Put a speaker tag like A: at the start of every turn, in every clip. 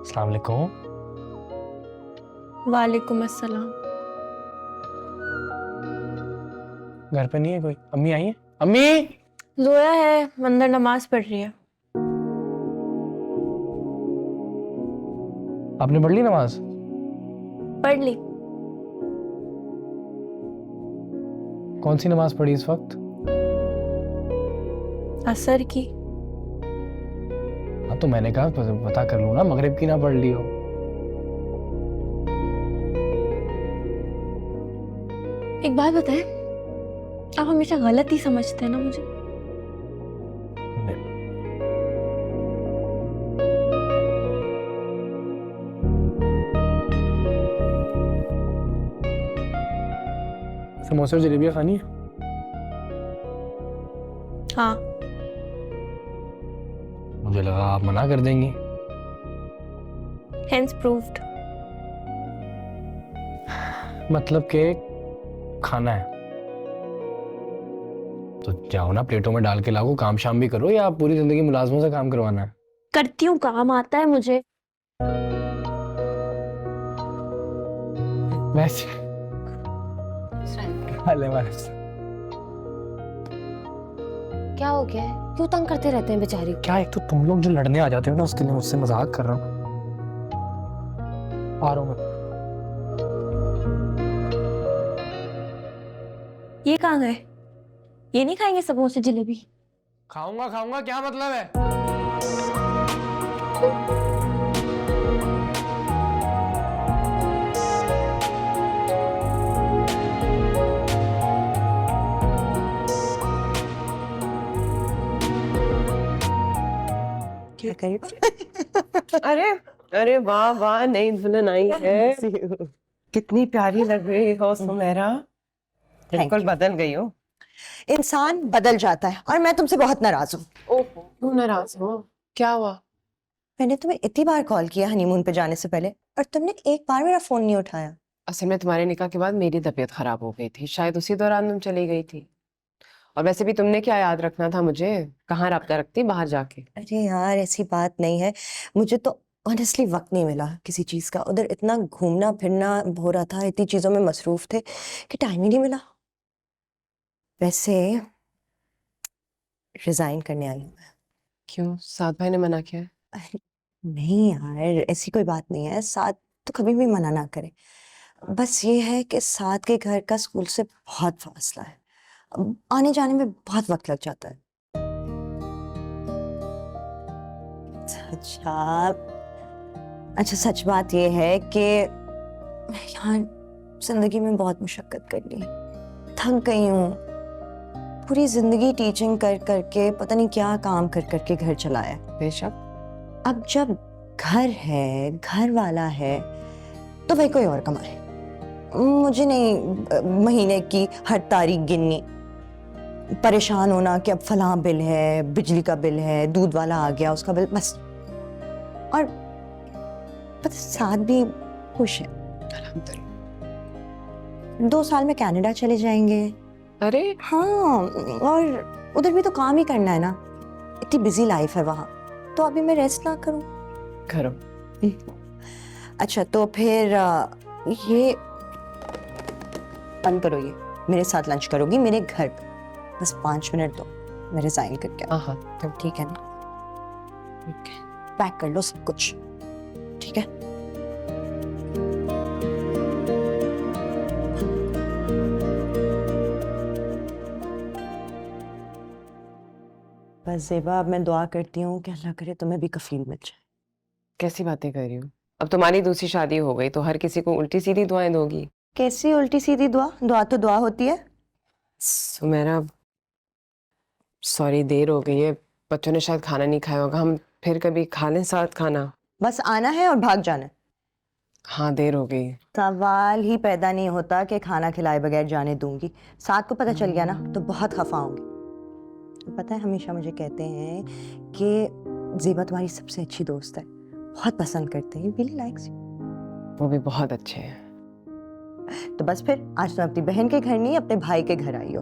A: अस्सलाम वालेकुम।
B: वालेकुम अस्सलाम।
A: घर पे नहीं है कोई? अम्मी आई है? अम्मी!
B: जोया है, अंदर नमाज पढ़ रही है।
A: आपने पढ़ ली नमाज?
B: पढ़ ली।
A: कौन सी नमाज पढ़ी इस वक्त?
B: असर की।
A: हाँ तो मैंने कहा पता कर लूँ ना, मगरिब की ना पढ़ ली हो।
B: एक बात बताएं, आप हमेशा गलत ही समझते हैं ना मुझे।
A: समोसे और जलेबियाँ खानी है?
B: हाँ।
A: मुझे लगा आप मना कर देंगी।
B: Hence proved.
A: मतलब कि खाना है तो जाओ ना, प्लेटों में डाल के लाओ, काम शाम भी करो, या आप पूरी जिंदगी मुलाजमों से काम करवाना है?
B: करती हूँ, काम आता है मुझे।
A: वैसे
C: क्या हो गया है? क्यों तंग करते रहते हैं बेचारी को?
A: क्या, एक तो तुम लोग जो लड़ने आ जाते हो ना, उसके लिए मुझसे मजाक कर रहा हूँ। आ रहा हूँ मैं।
B: ये कहाँ गए? ये नहीं खाएंगे समोसे जलेबी?
A: खाऊंगा खाऊंगा, क्या मतलब है?
D: क्या करें? अरे अरे वाह वाह, नई दुल्हन आई है। कितनी प्यारी लग रही हो सुमेरा, बिल्कुल बदल गई हो।
E: इंसान बदल जाता है और मैं तुमसे बहुत नाराज हूँ।
D: ओहो, क्यों नाराज हो? क्या हुआ?
E: मैंने तुम्हें इतनी बार कॉल किया हनीमून पे जाने से पहले और तुमने एक बार मेरा फोन नहीं उठाया।
D: असल में तुम्हारे निकाह के बाद मेरी तबीयत खराब हो गई थी, शायद उसी दौरान तुम चली गई थी। और वैसे भी तुमने क्या याद रखना था मुझे, कहाँ रब्ता रखती बाहर जाके।
E: अरे यार ऐसी बात नहीं है, मुझे तो ऑनेस्टली वक्त नहीं मिला किसी चीज का। उधर इतना घूमना फिरना हो रहा था, इतनी चीजों में मसरूफ थे कि टाइम ही नहीं मिला। वैसे रिजाइन करने आई हूँ मैं।
D: क्यों, साद भाई ने मना किया है?
E: नहीं यार, ऐसी कोई बात नहीं है, साथ तो कभी भी मना ना करे। बस ये है कि साथ के घर का स्कूल से बहुत फासला है, अब आने जाने में बहुत वक्त लग जाता है। अच्छा अच्छा, सच बात ये है कि यार जिंदगी में बहुत मुशक्कत कर ली, थक गई हूँ। पूरी जिंदगी टीचिंग कर करके पता नहीं क्या काम कर करके घर चलाया।
D: बेशक।
E: अब जब घर है, घर वाला है, तो भाई कोई और कमाए। मुझे नहीं महीने की हर तारीख गिननी, परेशान होना कि अब फलां बिल है, बिजली का बिल है, दूध वाला आ गया उसका बिल, बस। और पता साथ भी खुश है।
D: अल्हम्दुलिल्लाह।
E: 2 साल में कनाडा चले जाएंगे।
D: अरे
E: हाँ, और उधर भी तो काम ही करना है ना, इतनी बिजी लाइफ है वहाँ, तो अभी मैं रेस्ट ना करूँ?
D: करो।
E: अच्छा तो फिर ये बंद करो, ये मेरे साथ लंच करोगी मेरे घर पे, बस 5 मिनट दो, मैं रिजाइन करके आऊँ।
D: हाँ
E: तब ठीक है ना? पैक कर लो सब कुछ, ठीक है? बस ज़ेबा, अब मैं दुआ करती हूँ कि अल्लाह करे तुम्हें भी कफील मिल जाए।
D: कैसी बातें कर रही हो? अब तुम्हारी दूसरी शादी हो गई तो हर किसी को उल्टी सीधी दुआएं दोगी?
E: कैसी उल्टी सीधी दुआ? दुआ तो दुआ होती है।
D: सुमेरा, सॉरी देर हो गई है, बच्चों ने शायद खाना नहीं खाया होगा, हम फिर कभी खा लें साथ खाना?
E: बस आना है और भाग जाना है।
D: हाँ देर हो गई।
E: सवाल ही पैदा नहीं होता कि खाना खिलाए बगैर जाने दूंगी। साथ को पता चल गया ना तो बहुत खफा होंगी। पता है हमेशा मुझे कहते हैं कि ज़ेबा तुम्हारी सबसे अच्छी दोस्त है, बहुत पसंद करते हैं, रियली लाइक्स यू।
D: वो भी बहुत अच्छे हैं।
E: तो बस फिर आज तुम अपनी बहन के घर नहीं अपने भाई के घर आई हो,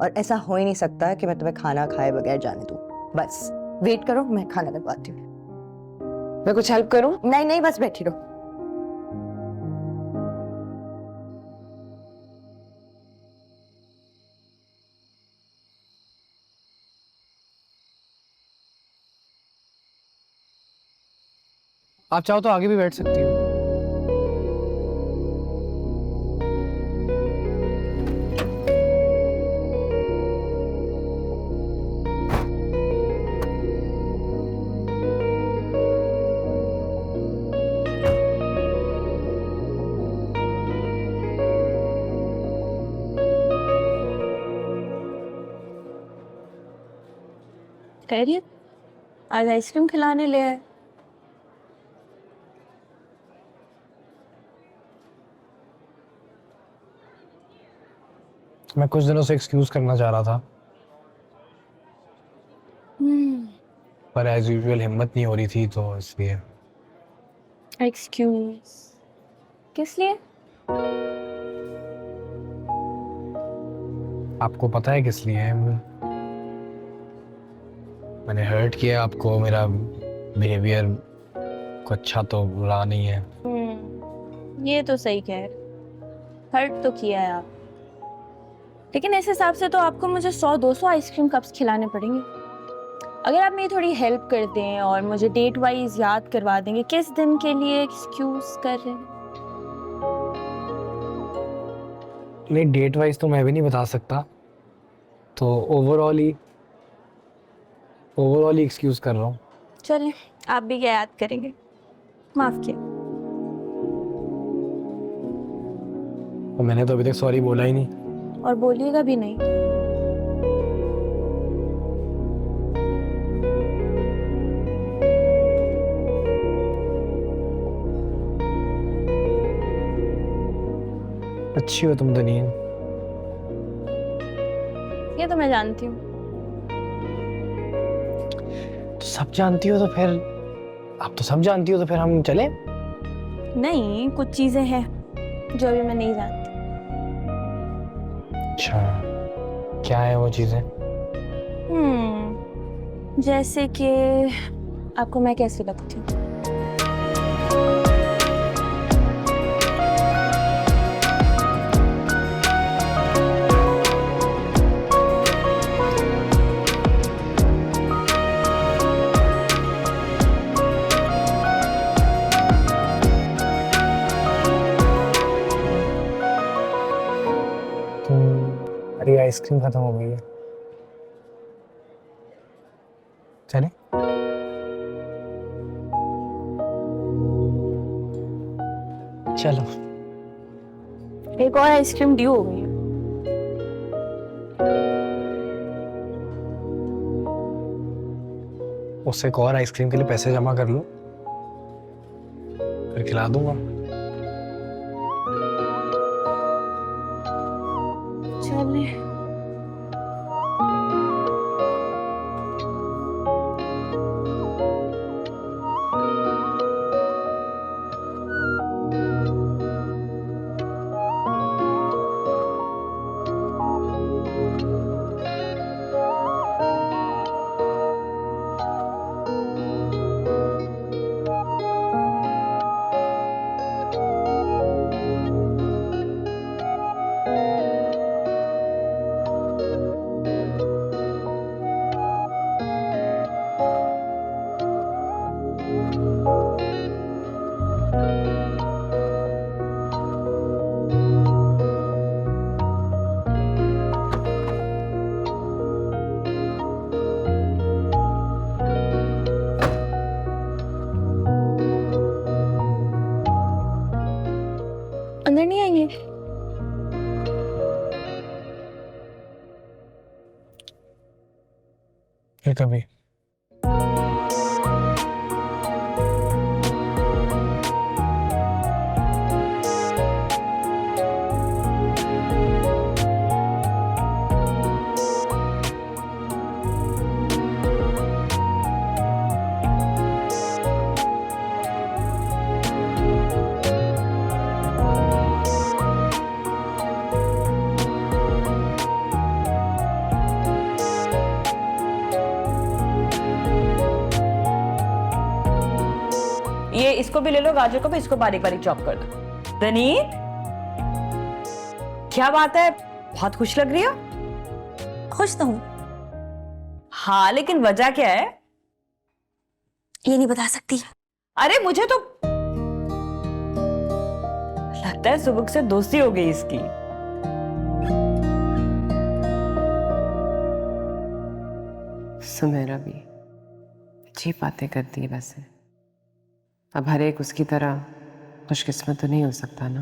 E: और ऐसा हो ही नहीं सकता कि मैं तुम्हें खाना खाए बगैर जाने दूं। बस वेट करो, मैं खाना लगवाती हूँ।
D: मैं कुछ हेल्प करूं?
E: नहीं नहीं, बस बैठी रहो।
A: आप चाहो तो आगे भी बैठ सकती हो।
B: खैरियत? आज आइसक्रीम खिलाने ले आए।
A: मैं कुछ दिनों से एक्सक्यूज करना चाह रहा था, पर एज यूजुअल हिम्मत नहीं हो रही थी, तो इसलिए।
B: एक्सक्यूज किस लिए?
A: आपको पता है किस लिए है? मैंने हर्ट किया आपको, मेरा बिहेवियर को अच्छा तो रहा नहीं है।
B: ये तो सही कह रहे, हर्ट तो किया है आप, लेकिन इस हिसाब से तो आपको मुझे 100-200 आइसक्रीम कप्स खिलाने पड़ेंगे। अगर आप मेरी थोड़ी हेल्प कर दें और मुझे डेट वाइज याद करवा देंगे किस दिन के लिए एक्सक्यूज कर रहे हैं।
A: नहीं, डेट वाइज तो मैं भी नहीं बता सकता, तो ओवरऑल ही एक्सक्यूज कर रहा हूँ।
B: चलें, आप भी क्या याद करेंगे, माफ किया।
A: और मैंने तो अभी तक सॉरी बोला ही नहीं।
B: और बोलिएगा भी नहीं।
A: अच्छी हो तुम दुनिया।
B: ये तो मैं जानती हूँ।
A: तो सब जानती हो तो फिर, आप तो सब जानती हो तो फिर हम चले?
B: नहीं, कुछ चीजें हैं जो अभी मैं नहीं जानती।
A: अच्छा, क्या है वो चीजें?
B: जैसे कि आपको मैं कैसी लगती हूँ?
A: अरे आइसक्रीम खत्म हो गई है, चले? चलो।
B: एक और आइसक्रीम ड्यू हो गई है।
A: उससे एक और आइसक्रीम के लिए पैसे जमा कर लो, फिर खिला दूंगा।
B: चले। अंदर नहीं आएंगे?
A: फिर कभी।
F: इसको भी ले लो, गाजर को भी, इसको बारीक बारीक चॉप कर दो। रनीत, क्या बात है, बहुत खुश लग रही हो।
E: खुश तो हूँ,
F: हाँ, लेकिन वजह क्या है?
E: ये नहीं बता सकती।
F: अरे मुझे तो लगता है सुबह से दोस्ती हो गई इसकी।
D: सुमेरा भी अच्छी बातें करती है वैसे। अब हर एक उसकी तरह खुशकिस्मत तो नहीं हो सकता ना।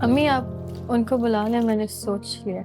B: अम्मी आप उनको बुला लें, मैंने सोच लिया।